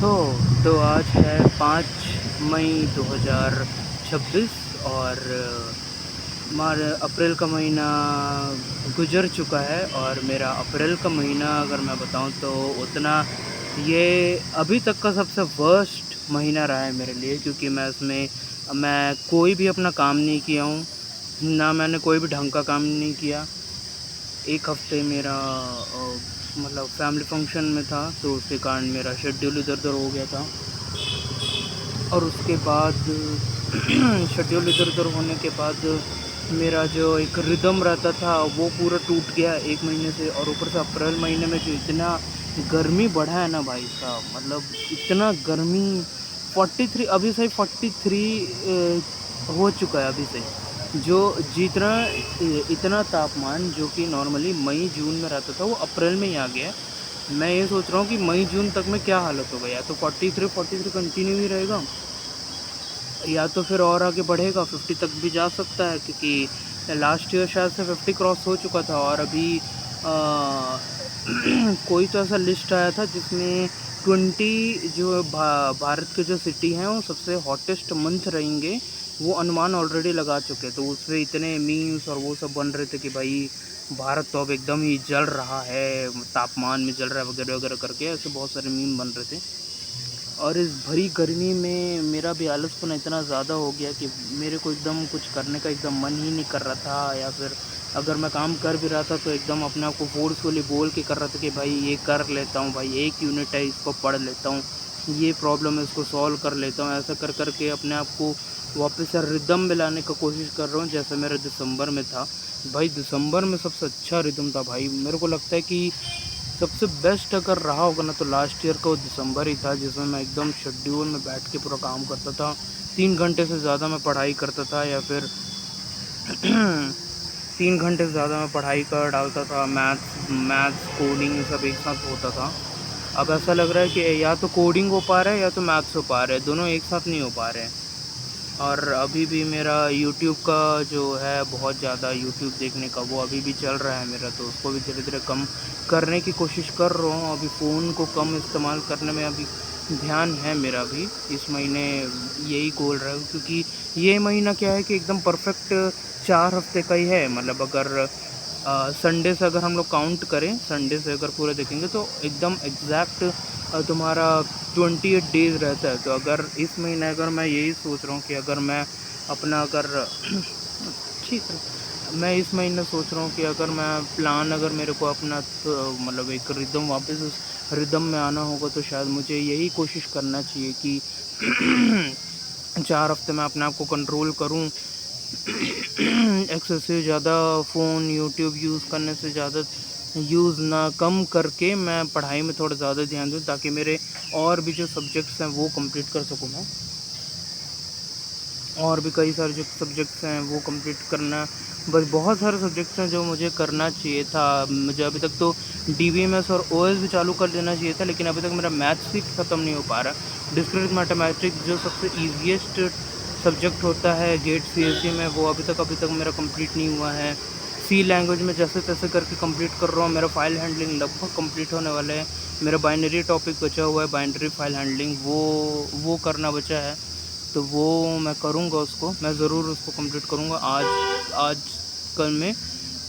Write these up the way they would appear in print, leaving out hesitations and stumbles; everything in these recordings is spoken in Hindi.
हो तो आज है 5 मई 2026 और मार अप्रैल का महीना गुजर चुका है। और मेरा अप्रैल का महीना अगर मैं बताऊं तो उतना ये अभी तक का सबसे वर्स्ट महीना रहा है मेरे लिए, क्योंकि मैं कोई भी अपना काम नहीं किया हूँ, ना मैंने कोई भी ढंग का काम नहीं किया। एक हफ्ते मेरा मतलब फैमिली फंक्शन में था, तो उसके कारण मेरा शेड्यूल इधर-उधर हो गया था। और उसके बाद शेड्यूल इधर-उधर होने के बाद मेरा जो एक रिदम रहता था वो पूरा टूट गया 1 महीने से। और ऊपर से अप्रैल महीने में जो इतना गर्मी बढ़ा है ना भाई साहब, मतलब इतना गर्मी 43 अभी से 43 हो चुका है अभी से। जो जितना इतना तापमान जो कि नॉर्मली मई जून में रहता था वो अप्रैल में ही आ गया है। मैं ये सोच रहा हूँ कि मई जून तक में क्या हालत होगा, या तो 43 कंटिन्यू ही रहेगा, या तो फिर और आगे बढ़ेगा 50 तक भी जा सकता है, क्योंकि लास्ट ईयर शायद से 50 क्रॉस हो चुका था। और अभी कोई तो ऐसा लिस्ट आया था जिसमें 20 जो भारत के जो सिटी हैं वो सबसे हॉटेस्ट मंथ रहेंगे, वो अनुमान ऑलरेडी लगा चुके। तो उसमें इतने मीम्स और वो सब बन रहे थे कि भाई भारत तो अब एकदम ही जल रहा है, तापमान में जल रहा है वगैरह वगैरह करके, ऐसे बहुत सारे मीम बन रहे थे। और इस भरी गर्मी में मेरा भी आलसपना इतना ज़्यादा हो गया कि मेरे को एकदम कुछ करने का एकदम मन ही नहीं कर रहा था, या फिर अगर मैं काम कर भी रहा था तो एकदम अपने आप को फोर्सफुली बोल के कर रहा था कि भाई ये कर लेता हूँ, भाई एक यूनिट है इसको पढ़ लेता हूँ, ये प्रॉब्लम है इसको सॉल्व कर लेता हूँ। ऐसा कर कर के अपने आप को वापस से रिदम में लाने का कोशिश कर रहा हूँ, जैसे मेरा दिसंबर में था। भाई दिसंबर में सबसे अच्छा रिदम था भाई, मेरे को लगता है कि सबसे बेस्ट अगर रहा होगा ना तो लास्ट ईयर का वो दिसंबर ही था, जिसमें मैं एकदम शेड्यूल में बैठ के पूरा काम करता था। 3 घंटे से ज़्यादा मैं पढ़ाई करता था, या फिर 3 घंटे से ज़्यादा मैं पढ़ाई कर डालता था। मैथ्स कोडिंग सब एक साथ होता था। अब ऐसा लग रहा है कि या तो कोडिंग हो पा रहा है या तो मैथ्स हो पा रहा है, दोनों एक साथ नहीं हो पा रहे हैं। और अभी भी मेरा यूट्यूब का जो है बहुत ज़्यादा यूट्यूब देखने का वो अभी भी चल रहा है मेरा, तो उसको भी धीरे धीरे कम करने की कोशिश कर रहा हूँ। अभी फ़ोन को कम इस्तेमाल करने में अभी ध्यान है मेरा भी। इस महीने यही गोल रहा है, क्योंकि ये महीना क्या है कि एकदम परफेक्ट 4 हफ्ते का ही है। मतलब अगर संडे से अगर हम लोग काउंट करें, संडे से अगर पूरा देखेंगे तो एकदम एग्जैक्ट तुम्हारा 28 डेज़ रहता है। तो अगर इस महीने अगर मैं यही सोच रहा हूँ कि अगर मैं अपना अगर ठीक है, मैं इस महीने सोच रहा हूँ कि अगर मैं प्लान अगर मेरे को अपना मतलब एक रिदम वापस उस रिदम में आना होगा, तो शायद मुझे यही कोशिश करना चाहिए कि 4 हफ्ते में अपने आप को कंट्रोल करूँ। एक्सेसिव ज़्यादा फ़ोन यूट्यूब यूज़ करने से ज़्यादा यूज़ ना कम करके मैं पढ़ाई में थोड़ा ज़्यादा ध्यान दूँ, ताकि मेरे और भी जो सब्जेक्ट्स हैं वो कंप्लीट कर सकूँ मैं। और भी कई सारे जो सब्जेक्ट्स हैं वो कंप्लीट करना, बस बहुत सारे सब्जेक्ट्स हैं जो मुझे करना चाहिए था। मुझे अभी तक तो डीबीएमएस और ओएस भी चालू कर देना चाहिए था, लेकिन अभी तक मेरा मैथ्स ही ख़त्म नहीं हो पा रहा। डिस्क्रीट मैथमेटिक्स जो सबसे ईज़ीएस्ट सब्जेक्ट होता है गेट सीएसई में, वो अभी तक मेरा कंप्लीट नहीं हुआ है। सी लैंग्वेज में जैसे तैसे करके कंप्लीट कर रहा हूँ। मेरा फ़ाइल हैंडलिंग लगभग कंप्लीट होने वाला है। मेरा बाइनरी टॉपिक बचा हुआ है, बाइनरी फ़ाइल हैंडलिंग, वो करना बचा है। तो वो मैं करूँगा, उसको मैं ज़रूर उसको कंप्लीट करूँगा आज आज कल में।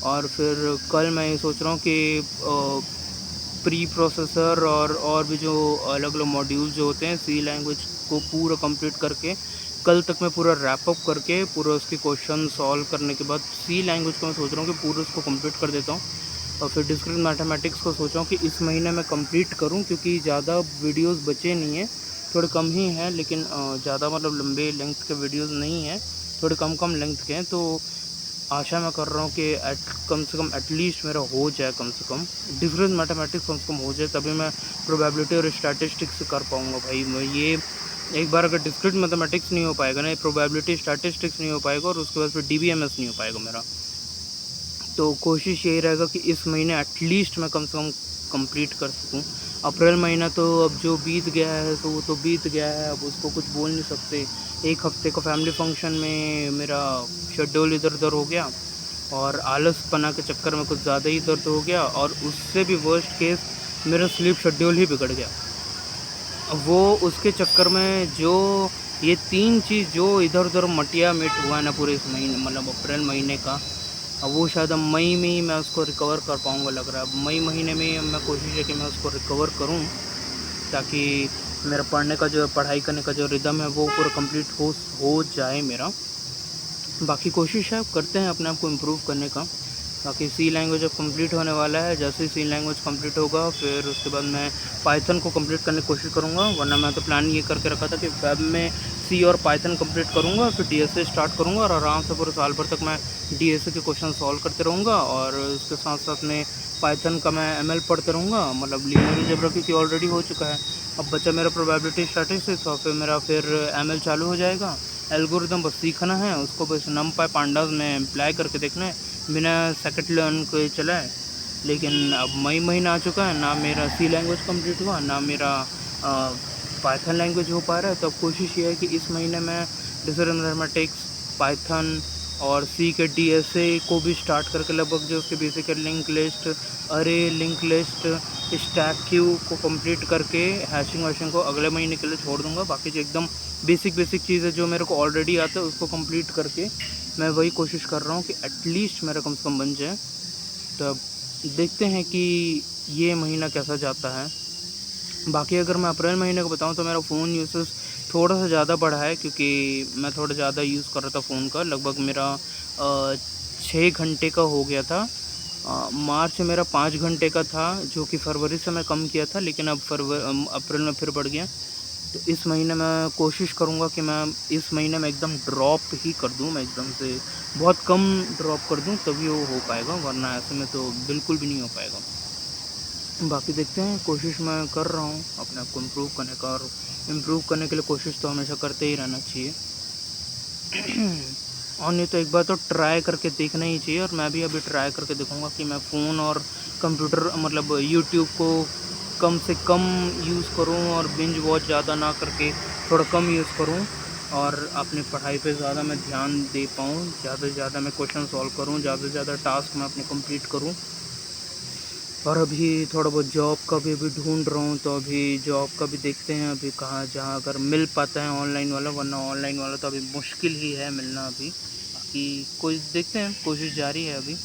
और फिर कल मैं ये सोच रहा हूँ कि प्री प्रोसेसर और भी जो अलग अलग मॉड्यूल्स जो होते हैं सी लैंग्वेज को पूरा कंप्लीट करके, कल तक मैं पूरा रैप अप करके पूरा उसके क्वेश्चन सॉल्व करने के बाद सी लैंग्वेज को मैं सोच रहा हूँ कि पूरा उसको कंप्लीट कर देता हूँ। और फिर डिस्क्रीट मैथमेटिक्स को सोच रहा हूँ कि इस महीने में कंप्लीट करूँ, क्योंकि ज़्यादा वीडियोस बचे नहीं हैं, थोड़े कम ही हैं, लेकिन ज़्यादा मतलब लंबे लेंथ के वीडियोस नहीं हैं, थोड़े कम लेंथ के हैं। तो आशा मैं कर रहा हूँ कि कम से कम एटलीस्ट मेरा हो जाए, कम से कम डिफरेंस मैथमेटिक्स कम से कम हो जाए, तभी मैं प्रोबेबिलिटी और स्टैटिस्टिक्स कर पाऊँगा। भाई मैं ये एक बार अगर डिस्क्रीट मैथमेटिक्स नहीं हो पाएगा ना, प्रोबेबिलिटी स्टैटिस्टिक्स नहीं हो पाएगा, और उसके बाद फिर डीबीएमएस नहीं हो पाएगा मेरा। तो कोशिश यही रहेगा कि इस महीने एटलीस्ट मैं कम से कम कंप्लीट कर सकूं। अप्रैल महीना तो अब जो बीत गया है तो वो तो बीत गया है, अब उसको कुछ बोल नहीं सकते। एक हफ्ते का फैमिली फंक्शन में मेरा शेड्यूल इधर उधर हो गया, और आलसपना के चक्कर में कुछ ज़्यादा ही दर्द हो गया, और उससे भी वर्स्ट केस मेरा स्लीप शेड्यूल ही बिगड़ गया। वो उसके चक्कर में जो ये 3 चीज़ जो इधर-उधर मटिया-मिट हुआ है ना पूरे इस महीने, मतलब अप्रैल महीने का, अब वो शायद अब मई में ही मैं उसको रिकवर कर पाऊँगा लग रहा है। अब मई महीने में ही मैं कोशिश है कि मैं उसको रिकवर करूँ, ताकि मेरा पढ़ाई करने का जो रिदम है वो पूरा कंप्लीट हो जाए मेरा। बाकी कोशिश है करते हैं अपने आप को इम्प्रूव करने का। बाकी सी लैंग्वेज अब कंप्लीट होने वाला है, जैसे ही सी लैंग्वेज कंप्लीट होगा फिर उसके बाद मैं पाइथन को कंप्लीट करने की कोशिश करूँगा। वरना मैं तो प्लान ये करके रखा था कि वेब में सी और पाइथन कंप्लीट करूँगा, फिर डीएसए स्टार्ट करूँगा और आराम से पूरे साल भर तक मैं डीएसए के क्वेश्चन सॉल्व करते रहूँगा। और उसके साथ साथ में पाइथन का मैं एमएल पढ़ते रहूँगा, मतलब लीनियर अलजेब्रा क्योंकि ऑलरेडी हो चुका है। अब बचा मेरा प्रोबेबिलिटी स्टैटिस्टिक्स और फिर मेरा एमएल चालू हो जाएगा। एल्गोरिदम बस सीखना है, उसको बस नमपाई पांडास में अप्लाई करके देखना है, बिना सेकंड लर्न के चला है। लेकिन अब मई महीना आ चुका है, ना मेरा सी लैंग्वेज कंप्लीट हुआ, ना मेरा पाइथन लैंग्वेज हो पा रहा है। तो अब कोशिश ये है कि इस महीने में डिसीजन मैथमेटिक्स, पाइथन और सी के डीएसए को भी स्टार्ट करके लगभग जो उसके बेसिक लिंक लिस्ट, अरे लिंक लिस्ट, स्टैक क्यू को कंप्लीट करके हैशिंग वैशिंग को अगले महीने के लिए छोड़ दूंगा। बाकी जो एकदम बेसिक चीज़ें जो मेरे को ऑलरेडी आता है उसको कंप्लीट करके मैं वही कोशिश कर रहा हूँ कि एटलीस्ट मेरा कम से कम बन जाए। तो अब देखते हैं कि ये महीना कैसा जाता है। बाकी अगर मैं अप्रैल महीने को बताऊँ तो मेरा फ़ोन यूसेज थोड़ा सा ज़्यादा बढ़ा है, क्योंकि मैं थोड़ा ज़्यादा यूज़ कर रहा था फ़ोन का। लगभग मेरा 6 घंटे का हो गया था। मार्च में मेरा 5 घंटे का था, जो कि फरवरी से मैं कम किया था, लेकिन अब अप्रैल में फिर बढ़ गया। तो इस महीने मैं कोशिश करूँगा कि मैं इस महीने में एकदम ड्रॉप ही कर दूँ, मैं एकदम से बहुत कम ड्रॉप कर दूँ तभी वो हो पाएगा, वरना ऐसे में तो बिल्कुल भी नहीं हो पाएगा। बाकी देखते हैं, कोशिश मैं कर रहा हूँ अपने आप को इम्प्रूव करने का, और इम्प्रूव करने के लिए कोशिश तो हमेशा करते ही रहना चाहिए। और नहीं तो एक बार तो ट्राई करके देखना ही चाहिए, और मैं भी अभी ट्राई करके देखूँगा कि मैं फ़ोन और कंप्यूटर मतलब यूट्यूब को कम से कम यूज़ करूँ और बिंज वॉच ज़्यादा ना करके थोड़ा कम यूज़ करूँ, और अपनी पढ़ाई पे ज़्यादा मैं ध्यान दे पाऊँ, ज़्यादा से ज़्यादा मैं क्वेश्चन सॉल्व करूँ, ज़्यादा से ज़्यादा टास्क मैं अपने कंप्लीट करूँ। और अभी थोड़ा बहुत जॉब का भी अभी ढूंढ रहा हूँ, तो अभी जॉब का भी देखते हैं अभी कहाँ जहाँ अगर मिल पाता है ऑनलाइन वाला, वरना ऑनलाइन वाला तो अभी मुश्किल ही है मिलना अभी। बाकी कोई देखते हैं, कोशिश जारी है अभी।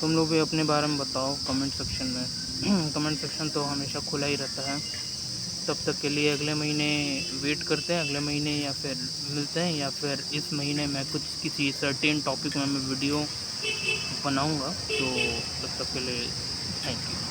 तुम लोग भी अपने बारे में बताओ कमेंट सेक्शन में। कमेंट सेक्शन तो हमेशा खुला ही रहता है। तब तक के लिए अगले महीने वेट करते हैं, अगले महीने या फिर मिलते हैं, या फिर इस महीने मैं कुछ किसी सर्टेन टॉपिक में मैं वीडियो बनाऊंगा। तो तब तक के लिए थैंक यू।